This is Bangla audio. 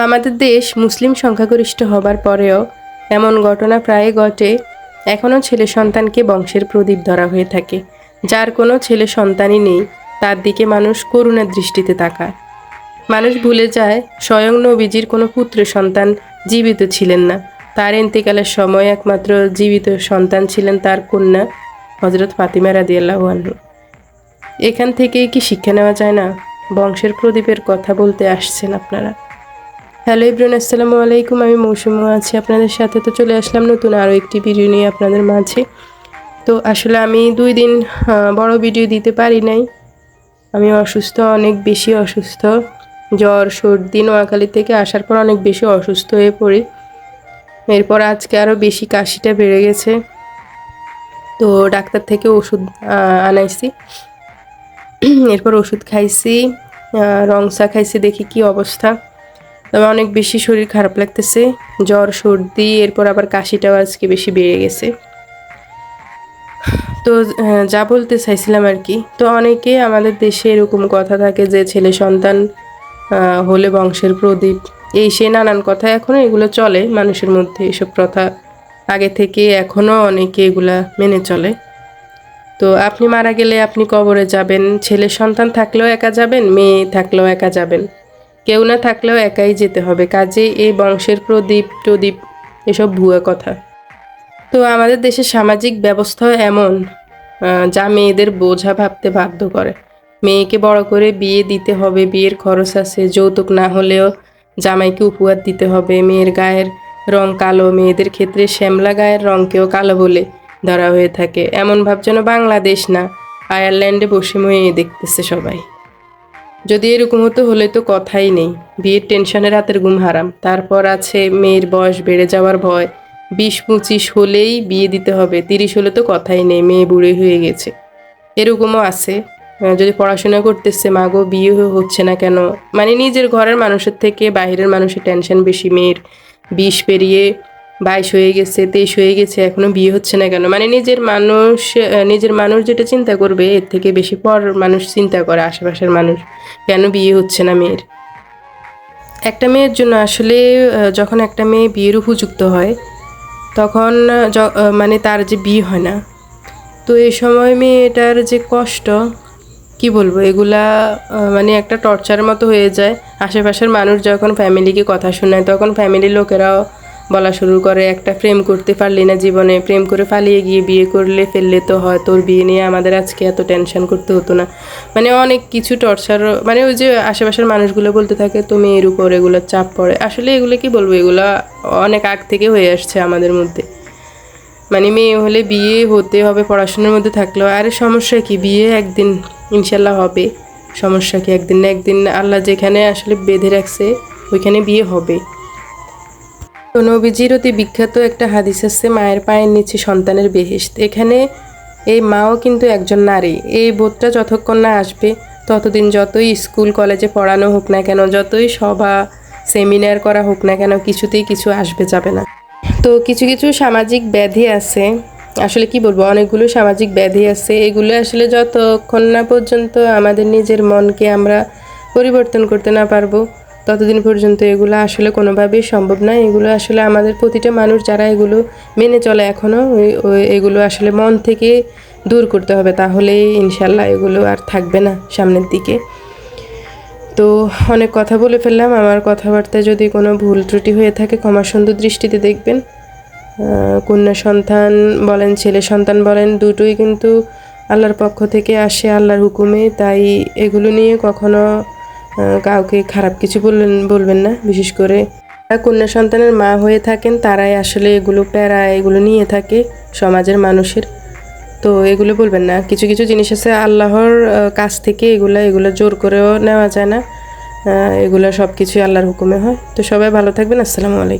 আমাদের দেশ মুসলিম সংখ্যাগরিষ্ঠ হবার পরেও এমন ঘটনা প্রায় ঘটে, এখনও ছেলে সন্তানকে বংশের প্রদীপ ধরা হয়ে থাকে। যার কোনো ছেলে সন্তানই নেই, তার দিকে মানুষ করুণার দৃষ্টিতে তাকায়। মানুষ ভুলে যায় স্বয়ং নবীজির কোনো পুত্র সন্তান জীবিত ছিলেন না। তার ইন্তেকালের সময় একমাত্র জীবিত সন্তান ছিলেন তার কন্যা হযরত ফাতিমা রাদিয়াল্লাহু আনহা। এখান থেকেই কি শিক্ষা নেওয়া যায় না? বংশের প্রদীপের কথা বলতে আসছেন আপনারা। হ্যালো এভরিওয়ান, আসসালামু আলাইকুম। আমি মৌসুমী আছি আপনাদের সাথে। তো চলে আসলাম নতুন আরও একটি ভিডিও নিয়ে আপনাদের মাঝে। তো আসলে আমি 2 দিন বড় ভিডিও দিতে পারি নাই। আমি অসুস্থ, অনেক বেশি অসুস্থ। জ্বর সর্দি নোয়াখালী থেকে আসার পর অনেক বেশি অসুস্থ হয়ে পড়ি। এরপর আজকে আরও বেশি কাশিটা বেড়ে গেছে। তো ডাক্তার থেকে ওষুধ আনাইছি। এরপর ওষুধ খাইছি, রংসা খাইছি, দেখি কি অবস্থা। তবে অনেক বেশি শরীর খারাপ লাগতেছে, জ্বর সর্দি, এরপর আবার কাশিটাও আজকে বেশি বেড়ে গেছে। তো যা বলতে চাইছিলাম আর কি, তো অনেকে আমাদের দেশে এরকম কথা থাকে যে ছেলে সন্তান হলে বংশের প্রদীপ, এই সে নানান কথা এখনও এগুলো চলে মানুষের মধ্যে। এসব প্রথা আগে থেকে এখনও অনেকে এগুলা মেনে চলে। তো আপনি মারা গেলে আপনি কবরে যাবেন, ছেলে সন্তান থাকলেও একা যাবেন, মেয়ে থাকলেও একা যাবেন, কেউ না থাকলেও একাই যেতে হবে। কাজে এই বংশের প্রদীপ টদীপ এসব ভুয়া কথা। তো আমাদের দেশের সামাজিক ব্যবস্থা এমন যা মেয়েদের বোঝা ভাবতে বাধ্য করে। মেয়েকে বড় করে বিয়ে দিতে হবে, বিয়ের খরচ আছে, যৌতুক না হলেও জামাইকে উপহার দিতে হবে। মেয়ের গায়ের রং কালো, মেয়েদের ক্ষেত্রে শ্যামলা গায়ের রংকেও কালো বলে ধরা হয়ে থাকে। এমন ভাব যেন বাংলাদেশ না, আয়ারল্যান্ডে বসে মেয়ে দেখতেছে সবাই। যদি এরকম হতো হলে তো কথাই নেই, বিয়ের টেনশনে রাতের ঘুম হারাম। তারপর আছে মেয়ের বয়স বেড়ে যাওয়ার ভয়, 20-25 হলেই বিয়ে দিতে হবে, 30 হলে তো কথাই নেই, মেয়ে বুড়ি হয়ে গেছে। এরকমও আছে, যদি পড়াশোনা করতেছে, মাগো বিয়ে হচ্ছে না কেন, মানে নিজের ঘরের মানুষের থেকে বাইরের মানুষের টেনশন বেশি। মেয়ের 20 পেরিয়ে 22 হয়ে গেছে, 23 হয়ে গেছে, এখনো বিয়ে হচ্ছে না কেন, মানে নিজের মানুষ যেটা চিন্তা করবে এর থেকে বেশি পর মানুষ চিন্তা করে, আশেপাশের মানুষ কেন বিয়ে হচ্ছে না মেয়ের। একটা মেয়ের জন্য আসলে যখন একটা মেয়ে বিয়ের উপযুক্ত হয় তখন মানে তার যে বিয়ে হয় না, তো এই সময় মেয়েটার যে কষ্ট কি বলবো, এগুলা মানে একটা টর্চার মতো হয়ে যায়। আশেপাশের মানুষ যখন ফ্যামিলিকে কথা শোনায় তখন ফ্যামিলির লোকেরাও বলা শুরু করে, একটা প্রেম করতে পারলি না জীবনে, প্রেম করে পালিয়ে গিয়ে বিয়ে করলে ফেললে তো হয়, তোর বিয়ে নিয়ে আমাদের আজকে এত টেনশন করতে হতো না। মানে অনেক কিছু টর্চার, মানে ওই যে আশেপাশের মানুষগুলো বলতে থাকে তো মেয়ের উপর এগুলো চাপ পড়ে। আসলে এগুলো কি বলবো, এগুলো অনেক আগ থেকে হয়ে আসছে আমাদের মধ্যে। মানে মেয়ে হলে বিয়ে হতে হবে, পড়াশোনার মধ্যে থাকলেও আর সমস্যা কি, বিয়ে একদিন ইনশাল্লাহ হবে, সমস্যা কি, একদিন না একদিন আল্লাহ যেখানে আসলে বেঁধে রাখছে ওইখানে বিয়ে হবে। তো নবীজির অতি বিখ্যাত একটা হাদিস আছে, মায়ের পায়ের নিচে সন্তানের বেহেশত। এখানে এই মাও কিন্তু একজন নারী। এই বোধটা যতক্ষণ না আসবে ততদিন যতই স্কুল কলেজে পড়ানো হোক না কেন, যতই সভা সেমিনার করা হোক না কেন, কিছুতেই কিছু আসবে যাবে না। তো কিছু কিছু সামাজিক ব্যাধি আছে, আসলে কি বলবো, অনেকগুলো সামাজিক ব্যাধি আছে। এগুলো আসলে যতক্ষণ না পর্যন্ত আমাদের নিজের মনকে আমরা পরিবর্তন করতে না পারবো ততদিন পর্যন্ত এগুলো আসলে কোনোভাবেই সম্ভব না। এগুলো আসলে আমাদের প্রতিটা মানুষ যারা এগুলো মেনে চলে এখনও, এগুলো আসলে মন থেকে দূর করতে হবে, তাহলেই ইনশাল্লাহ এগুলো আর থাকবে না সামনের দিকে। তো অনেক কথা বলে ফেললাম, আমার কথাবার্তায় যদি কোনো ভুল ত্রুটি হয়ে থাকে ক্ষমা সুন্দর দৃষ্টিতে দেখবেন। কন্যা সন্তান বলেন ছেলে সন্তান বলেন, দুটোই কিন্তু আল্লাহর পক্ষ থেকে আসে, আল্লাহর হুকুমে। তাই এগুলো নিয়ে কখনো কাউকে খারাপ কিছু বলবেন না। বিশেষ করে কন্যা সন্তানের মা হয়ে থাকেন তারাই আসলে এগুলো প্যারা এগুলো নিয়ে থাকে সমাজের মানুষের। তো এগুলো বলবেন না। কিছু কিছু জিনিস আছে আল্লাহর কাছ থেকে, এগুলো জোর করেও নেওয়া যায় না, এগুলো সব কিছুই আল্লাহর হুকুমে হয়। তো সবাই ভালো থাকবেন, আসসালামু আলাইকুম।